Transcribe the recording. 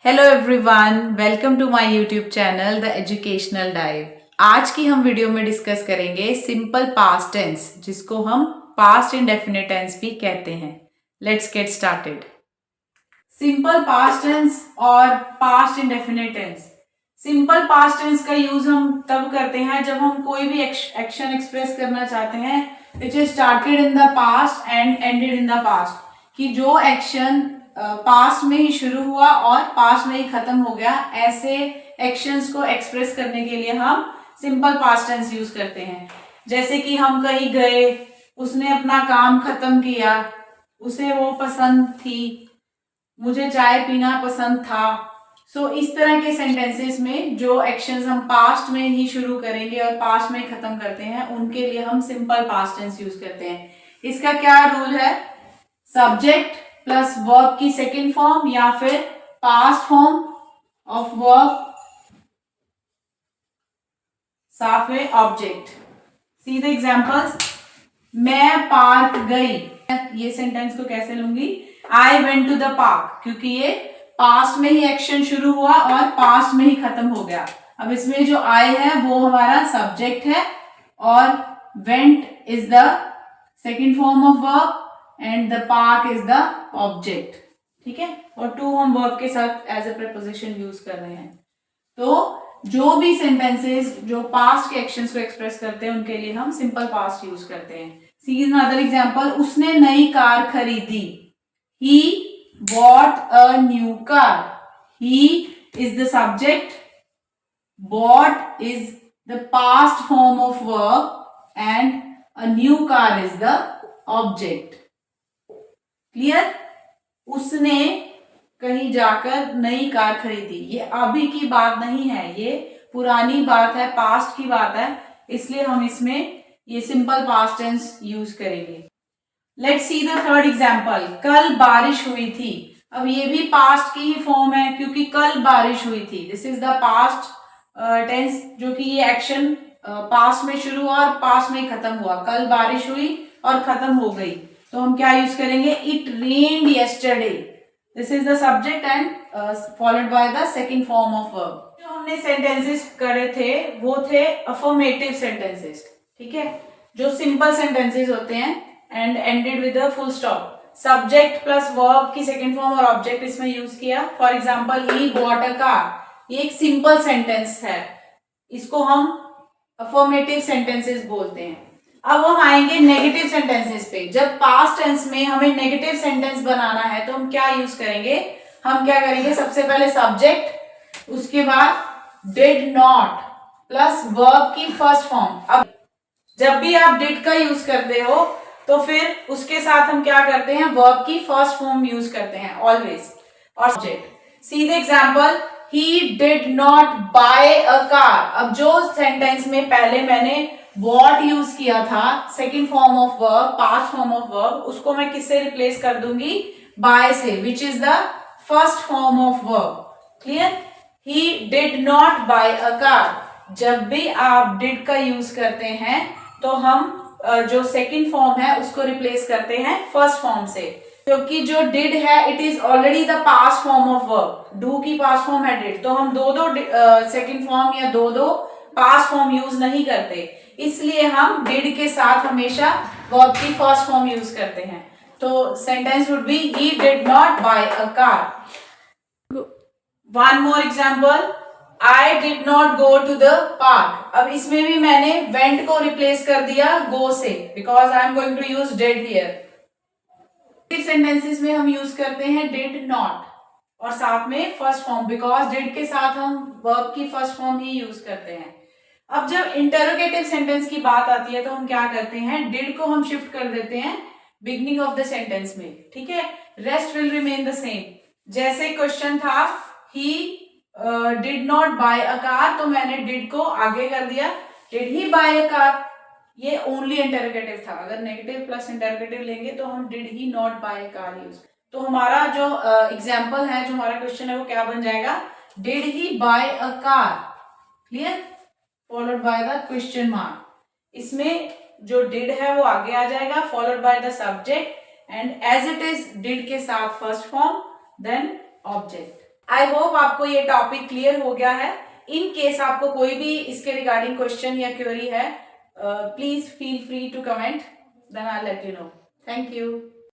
Hello everyone, welcome to my YouTube channel the educational dive. आज की हम video में डिस्कस करेंगे सिंपल पास्ट टेंस, जिसको हम पास्ट इंडेफिनिट टेंस भी कहते हैं। Let's get started. Simple past tense और past indefinite tense. Simple past tense का यूज हम तब करते हैं जब हम कोई भी एक्शन एक्सप्रेस करना चाहते हैं which is started in the past and ended in the past, कि जो एक्शन पास्ट में ही शुरू हुआ और पास्ट में ही खत्म हो गया, ऐसे एक्शंस को एक्सप्रेस करने के लिए हम सिंपल पास्ट टेंस यूज करते हैं। जैसे कि हम कहीं गए, उसने अपना काम खत्म किया, उसे वो पसंद थी, मुझे चाय पीना पसंद था। इस तरह के सेंटेंसेस में जो एक्शंस हम पास्ट में ही शुरू करेंगे और पास्ट में ही खत्म करते हैं, उनके लिए हम सिंपल पास्ट टेंस यूज करते हैं। इसका क्या रूल है? सब्जेक्ट प्लस वर्ब की सेकेंड फॉर्म या फिर पास्ट फॉर्म ऑफ वर्ब साथ में ऑब्जेक्ट। See the examples. मैं पार्क गई, ये सेंटेंस को कैसे लूंगी? I went to the park, क्योंकि ये पास्ट में ही एक्शन शुरू हुआ और पास्ट में ही खत्म हो गया। अब इसमें जो आई है वो हमारा सब्जेक्ट है और went is the second form of verb and the park is the object. ठीक है, और टू हम वर्ब के साथ एज ए प्रीपोजिशन यूज कर रहे हैं। तो जो भी सेंटेंसेस जो पास्ट के एक्शंस को एक्सप्रेस करते हैं, उनके लिए हम सिंपल पास्ट यूज करते हैं। See another example. उसने नई कार खरीदी। He bought a new car. He is the subject, bot is the past form of verb and a new car is the object. Clear? उसने कहीं जाकर नई car खरीदी। ये अभी की बात नहीं है, ये पुरानी बात है, पास्ट की बात है, इसलिए हम इसमें ये सिंपल पास्ट टेंस यूज करेंगे। Let's see the third example. कल बारिश हुई थी। अब ये भी पास्ट की ही फॉर्म है, क्योंकि कल बारिश हुई थी। This is the past tense, जो कि ये एक्शन पास्ट में शुरू हुआ और पास्ट में खत्म हुआ। कल बारिश हुई और खत्म हो गई, तो हम क्या यूज करेंगे? It rained yesterday. This is the subject and followed by the second form of verb. जो हमने सेंटेंसेस करे थे वो थे अफर्मेटिव सेंटेंसेस। ठीक है, जो सिंपल सेंटेंसेस होते हैं and ended with a full stop. Subject plus verb की सेकेंड फॉर्म और ऑब्जेक्ट इसमें यूज किया। For example, he bought a car. ये एक सिंपल सेंटेंस है, इसको हम अफर्मेटिव सेंटेंसेस बोलते हैं। अब हम आएंगे नेगेटिव सेंटेंसेस पे। जब पास्ट टेंस में हमें नेगेटिव सेंटेंस बनाना है तो हम क्या यूज करेंगे? हम क्या करेंगे? सबसे पहले सब्जेक्ट, उसके बाद डिड नॉट प्लस वर्ब की फर्स्ट फॉर्म। अब जब भी आप डिड का यूज करते हो तो फिर उसके साथ हम क्या करते हैं? वर्ब की फर्स्ट फॉर्म यूज करते हैं ऑलवेज। और subject. See the example. He did not buy a car. अब जो सेंटेंस में पहले मैंने वॉट यूज किया था, second form of verb, past form of verb, उसको मैं किससे रिप्लेस कर दूंगी? बाय से, which is the first form of verb. Clear? He did not buy a car. जब भी आप डिड का यूज करते हैं तो हम जो सेकेंड फॉर्म है उसको रिप्लेस करते हैं फर्स्ट फॉर्म से, क्योंकि जो डिड है it is already the past form of verb. Do की पास्ट फॉर्म है डिड, तो हम दो सेकेंड फॉर्म या दो पास्ट फॉर्म यूज नहीं करते, इसलिए हम डिड के साथ हमेशा वर्ब की फर्स्ट फॉर्म यूज करते हैं। तो sentence would be he did not buy a car. One more example. I did not go to the park. अब इसमें भी मैंने went को रिप्लेस कर दिया go से, because I am going to use did here. इस सेंटेंसेस में हम यूज करते हैं did not और साथ में फर्स्ट फॉर्म, बिकॉज did के साथ हम वर्ब की फर्स्ट फॉर्म ही यूज करते हैं। अब जब इंटरोगेटिव सेंटेंस की बात आती है तो हम क्या करते हैं? did को हम शिफ्ट कर देते हैं बिगनिंग ऑफ द सेंटेंस में। ठीक है, rest will remain the same. जैसे क्वेश्चन था he did not buy a car, तो मैंने डिड को आगे कर दिया did he buy a car. ये ओनली इंटरोगेटिव था। अगर नेगेटिव प्लस इंटरोगेटिव लेंगे तो हम did he not buy a car use. तो हमारा जो एग्जाम्पल है, जो हमारा क्वेश्चन है, वो क्या बन जाएगा? Did he buy a car. Clear? Followed by the question mark. इसमें जो डिड है वो आगे आ जाएगा, followed by the subject and as it is did के साथ first form then object. I hope आपको ये टॉपिक क्लियर हो गया है। इन केस आपको कोई भी इसके रिगार्डिंग क्वेश्चन या क्वेरी है, please feel free to comment, then I let you know. Thank you.